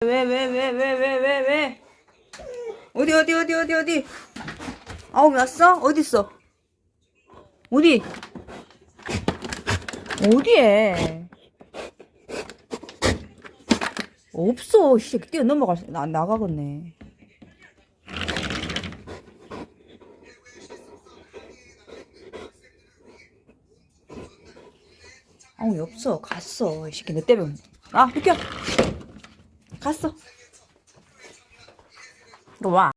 왜? 어디? 아우, 왔어? 어딨어? 어디? 어디에? 없어. 씨, 뛰어넘어갈 수, 나가겠네. 아우, 없어. 갔어. 이 새끼, 너 때문에. 아, 비켜. 갔어. 들어와.